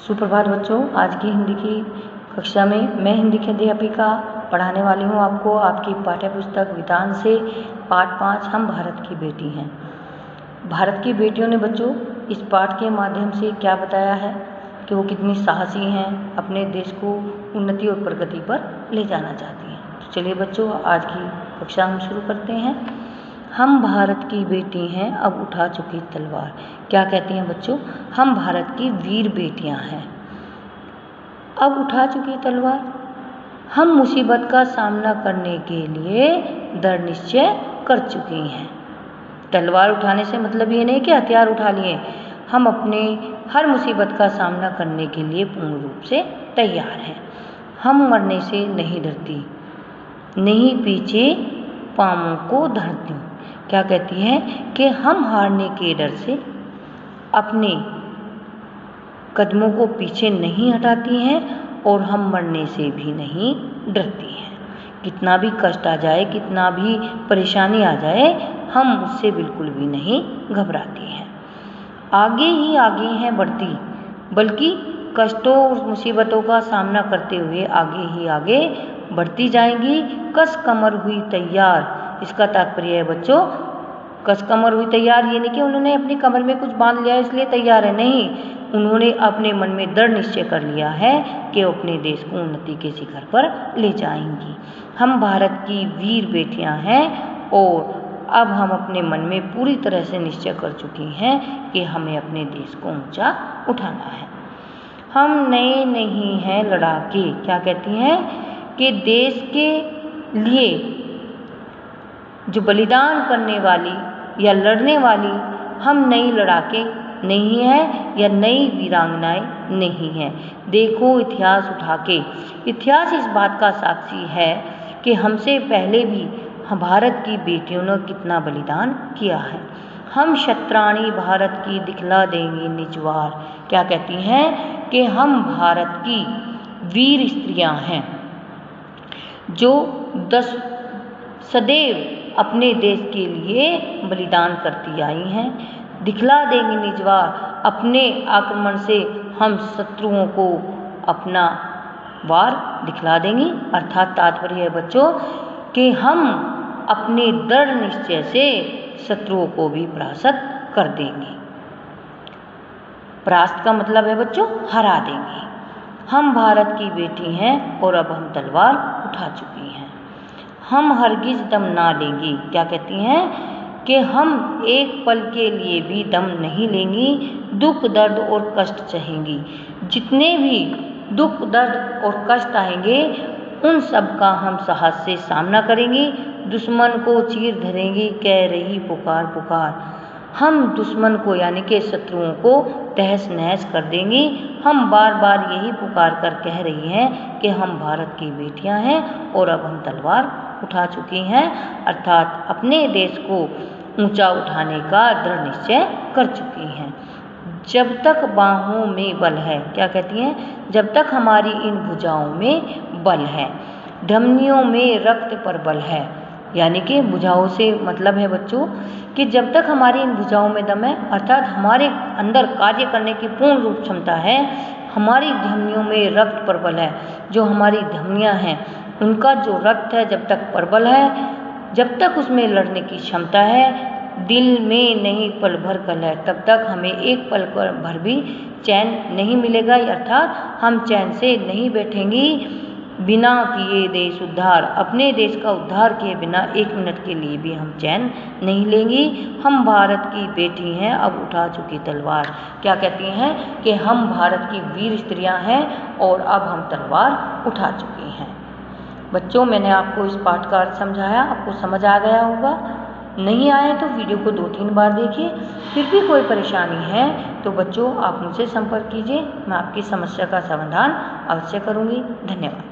सुप्रभात बच्चों। आज की हिंदी की कक्षा में मैं हिंदी की अध्यापिका पढ़ाने वाली हूँ आपको आपकी पाठ्य पुस्तक विधान से पाठ 5 हम भारत की बेटी हैं। भारत की बेटियों ने बच्चों इस पाठ के माध्यम से क्या बताया है कि वो कितनी साहसी हैं, अपने देश को उन्नति और प्रगति पर ले जाना चाहती हैं। तो चलिए बच्चों, आज की कक्षा हम शुरू करते हैं। हम भारत की बेटी हैं, अब उठा चुकी तलवार। क्या कहती हैं बच्चों? हम भारत की वीर बेटियां हैं, अब उठा चुकी तलवार। हम मुसीबत का सामना करने के लिए दृढ़ निश्चय कर चुकी हैं। तलवार उठाने से मतलब ये नहीं कि हथियार उठा लिए, हम अपने हर मुसीबत का सामना करने के लिए पूर्ण रूप से तैयार हैं। हम मरने से नहीं डरती, नहीं पीछे पाँवों को धरती। क्या कहती है कि हम हारने के डर से अपने कदमों को पीछे नहीं हटाती हैं और हम मरने से भी नहीं डरती हैं। कितना भी कष्ट आ जाए, कितना भी परेशानी आ जाए, हम उससे बिल्कुल भी नहीं घबराती हैं। आगे ही आगे हैं बढ़ती, बल्कि कष्टों और मुसीबतों का सामना करते हुए आगे ही आगे बढ़ती जाएंगी। कस कमर हुई तैयार, इसका तात्पर्य है बच्चों, कस कमर हुई तैयार ये नहीं कि उन्होंने अपनी कमर में कुछ बांध लिया इसलिए तैयार है, नहीं, उन्होंने अपने मन में दृढ़ निश्चय कर लिया है कि वो अपने देश को उन्नति के शिखर पर ले जाएंगी। हम भारत की वीर बेटियां हैं और अब हम अपने मन में पूरी तरह से निश्चय कर चुकी हैं कि हमें अपने देश को ऊंचा उठाना है। हम नए नहीं हैं लड़ाके। क्या कहती हैं कि देश के लिए जो बलिदान करने वाली या लड़ने वाली हम नई लड़ाके नहीं हैं या नई वीरांगनाएं नहीं हैं। देखो इतिहास उठा के, इतिहास इस बात का साक्षी है कि हमसे पहले भी भारत की बेटियों ने कितना बलिदान किया है। हम क्षत्राणी भारत की दिखला देंगे निजवार। क्या कहती हैं कि हम भारत की वीर स्त्रियां हैं जो सदैव अपने देश के लिए बलिदान करती आई हैं। दिखला देंगे निजवार, अपने आक्रमण से हम शत्रुओं को अपना वार दिखला देंगी। अर्थात तात्पर्य है बच्चों कि हम अपने दृढ़ निश्चय से शत्रुओं को भी परास्त कर देंगे। परास्त का मतलब है बच्चों हरा देंगे। हम भारत की बेटी हैं और अब हम तलवार उठा चुकी हैं। हम हरगिज दम ना लेंगी। क्या कहती हैं कि हम एक पल के लिए भी दम नहीं लेंगी। दुख दर्द और कष्ट सहेंगी। जितने भी दुख दर्द और कष्ट आएंगे उन सब का हम साहस से सामना करेंगी। दुश्मन को चीर धरेंगी, कह रही पुकार पुकार। हम दुश्मन को यानी कि शत्रुओं को तहस नहस कर देंगी। हम बार बार यही पुकार कर कह रही हैं कि हम भारत की बेटियां हैं और अब हम तलवार उठा चुकी हैं, अर्थात अपने देश को ऊंचा उठाने का दृढ़ निश्चय कर चुकी हैं। जब तक बाहों में बल है। क्या कहती हैं? जब तक हमारी इन भुजाओं में बल है, धमनियों में रक्त पर बल है। यानी कि भुजाओं से मतलब है बच्चों कि जब तक हमारी इन भुजाओं में दम है, अर्थात हमारे अंदर कार्य करने की पूर्ण रूप क्षमता है, हमारी धमनियों में रक्त प्रबल है। जो हमारी धमनियां हैं उनका जो रक्त है जब तक प्रबल है, जब तक उसमें लड़ने की क्षमता है, दिल में नहीं पल भर कल है, तब तक हमें एक पल भर भी चैन नहीं मिलेगा। अर्थात हम चैन से नहीं बैठेंगी। बिना किए देश उद्धार, अपने देश का उद्धार किए बिना एक मिनट के लिए भी हम चैन नहीं लेंगी। हम भारत की बेटी हैं, अब उठा चुकी तलवार। क्या कहती हैं कि हम भारत की वीर स्त्रियां हैं और अब हम तलवार उठा चुकी हैं। बच्चों, मैंने आपको इस पाठ का अर्थ समझाया, आपको समझ आ गया होगा। नहीं आए तो वीडियो को 2-3 बार देखिए। फिर भी कोई परेशानी है तो बच्चों आप मुझसे संपर्क कीजिए, मैं आपकी समस्या का समाधान अवश्य करूँगी। धन्यवाद।